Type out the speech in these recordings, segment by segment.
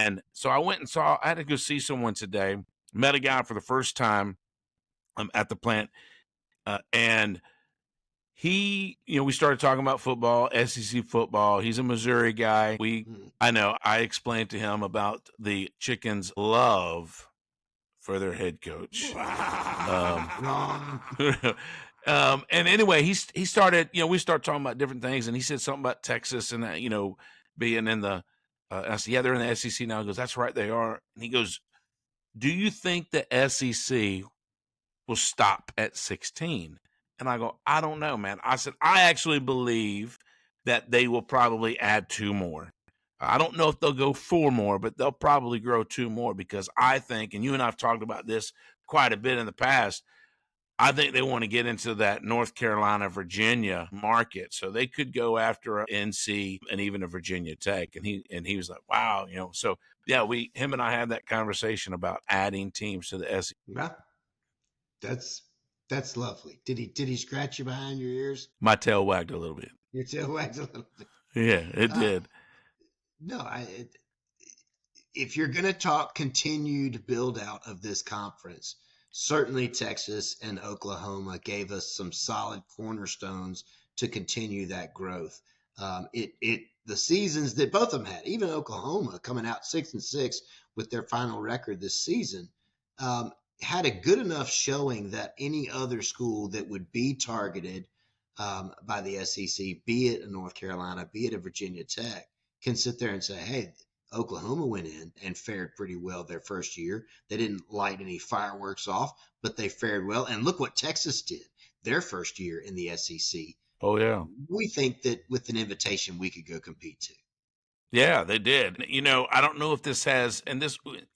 And so I had to go see someone today, met a guy for the first time at the plant. And we started talking about football, SEC football. He's a Missouri guy. I know I explained to him about the Chickens' love for their head coach. And anyway, he started, we start talking about different things, and he said something about Texas and, being in the, I said, yeah, they're in the SEC now. He goes, that's right, they are. And he goes, do you think the SEC will stop at 16? And I go, I don't know, man. I said, I actually believe that they will probably add 2 more. I don't know if they'll go 4 more, but they'll probably grow 2 more, because I think, and you and I have talked about this quite a bit in the past, I think they want to get into that North Carolina, Virginia market. So they could go after a NC and even a Virginia Tech. And he was like, wow, so yeah, him and I had that conversation about adding teams to the SEC. Yeah. That's lovely. Did he scratch you behind your ears? My tail wagged a little bit. Your tail wagged a little bit. Yeah, it did. No, if you're going to talk continued build out of this conference, certainly Texas and Oklahoma gave us some solid cornerstones to continue that growth. The seasons that both of them had, even Oklahoma coming out 6-6 with their final record this season, had a good enough showing that any other school that would be targeted by the SEC, be it a North Carolina, be it a Virginia Tech, can sit there and say, hey, Oklahoma went in and fared pretty well their first year. They didn't light any fireworks off, but they fared well. And look what Texas did their first year in the SEC. Oh, yeah. We think that with an invitation, we could go compete too. Yeah, they did. I don't know if this has, and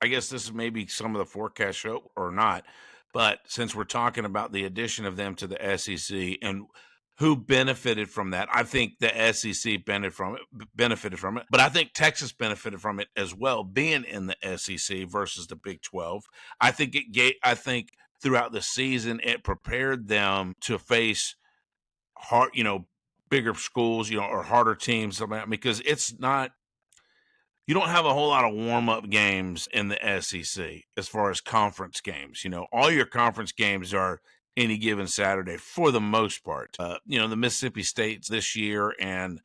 I guess this is maybe some of the forecast show or not, but since we're talking about the addition of them to the SEC and who benefited from that, I think the SEC benefited from it, but I think Texas benefited from it as well, being in the SEC versus the Big 12. I think throughout the season, it prepared them to face hard, bigger schools, or harder teams, because it's not. You don't have a whole lot of warm-up games in the SEC as far as conference games. All your conference games are any given Saturday for the most part. The Mississippi State's this year, and,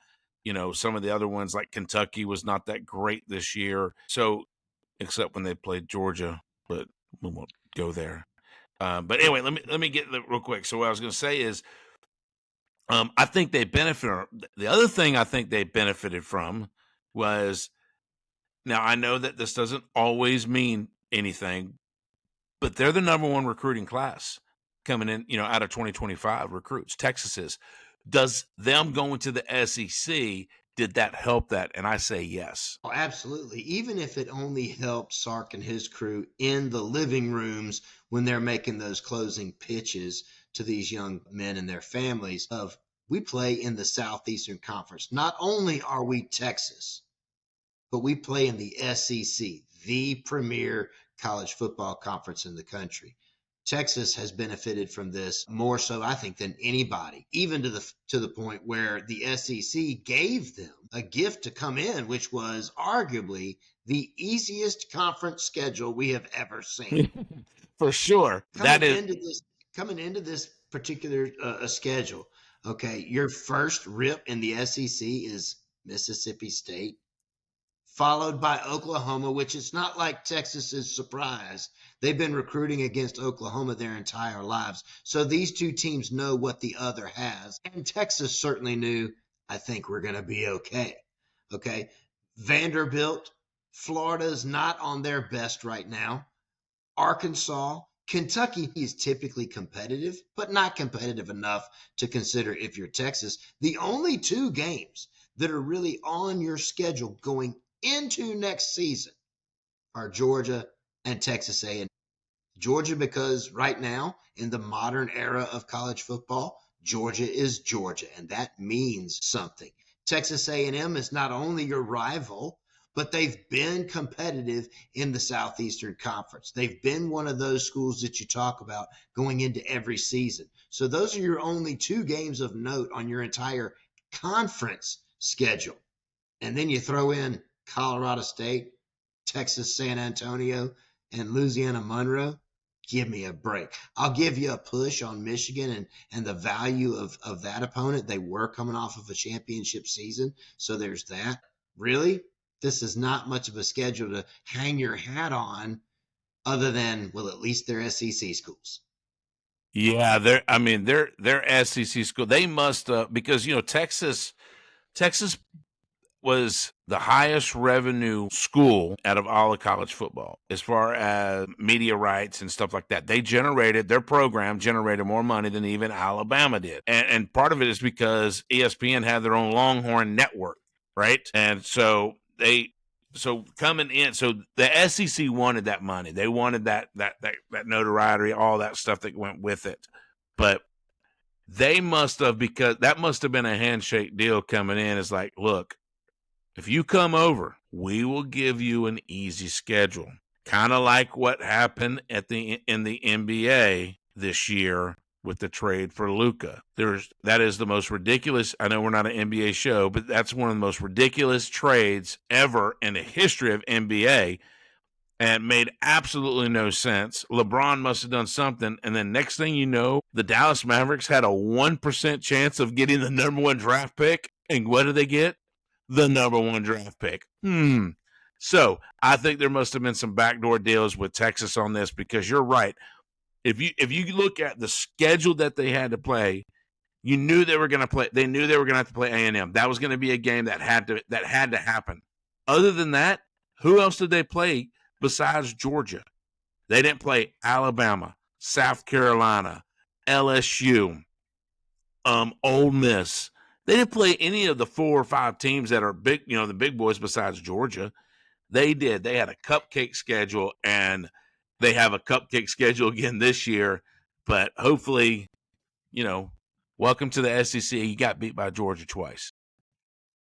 some of the other ones like Kentucky was not that great this year. So, except when they played Georgia, but we won't go there. But anyway, let me get real quick. So what I was going to say is, I think they benefited. The other thing I think they benefited from was, now, I know that this doesn't always mean anything, but they're the number 1 recruiting class coming in, out of 2025 recruits. Texas is. Does them going to the SEC, did that help that? And I say yes. Oh, absolutely. Even if it only helped Sark and his crew in the living rooms when they're making those closing pitches to these young men and their families of, we play in the Southeastern Conference. Not only are we Texas, but we play in the SEC, the premier college football conference in the country. Texas has benefited from this more so, I think, than anybody, even to the point where the SEC gave them a gift to come in, which was arguably the easiest conference schedule we have ever seen. For sure. Coming into this particular schedule, okay, your first rip in the SEC is Mississippi State, followed by Oklahoma, which it's not like Texas is surprised. They've been recruiting against Oklahoma their entire lives. So these two teams know what the other has. And Texas certainly knew, I think we're going to be okay. Okay. Vanderbilt, Florida's not on their best right now. Arkansas, Kentucky is typically competitive, but not competitive enough to consider if you're Texas. The only 2 games that are really on your schedule going into next season are Georgia and Texas A&M. Georgia, because right now in the modern era of college football, Georgia is Georgia, and that means something. Texas A&M is not only your rival, but they've been competitive in the Southeastern Conference. They've been one of those schools that you talk about going into every season. So those are your only 2 games of note on your entire conference schedule. And then you throw in Colorado State, Texas San Antonio, and Louisiana Monroe. Give me a break. I'll give you a push on Michigan and the value of that opponent. They were coming off of a championship season, so there's that. Really, this is not much of a schedule to hang your hat on, other than, well, at least they're SEC schools. Yeah, they're SEC school. They must because Texas was the highest revenue school out of all of college football as far as media rights and stuff like that. Their program generated more money than even Alabama did. And part of it is because ESPN had their own Longhorn network, right? And so coming in, so the SEC wanted that money. They wanted that notoriety, all that stuff that went with it. But they must have, because that must have been a handshake deal coming in. It's like, look, if you come over, we will give you an easy schedule. Kind of like what happened in the NBA this year with the trade for Luka. That is the most ridiculous. I know we're not an NBA show, but that's one of the most ridiculous trades ever in the history of NBA. And it made absolutely no sense. LeBron must have done something. And then next thing you know, the Dallas Mavericks had a 1% chance of getting the number 1 draft pick. And what did they get? The number 1 draft pick. So I think there must have been some backdoor deals with Texas on this, because you're right. If you look at the schedule that they had to play, you knew they were going to play. They knew they were going to have to play A&M. That was going to be a game that had to happen. Other than that, who else did they play besides Georgia? They didn't play Alabama, South Carolina, LSU, Ole Miss. They didn't play any of the 4 or 5 teams that are big, the big boys besides Georgia. They did. They had a cupcake schedule, and they have a cupcake schedule again this year. But hopefully, welcome to the SEC. You got beat by Georgia twice.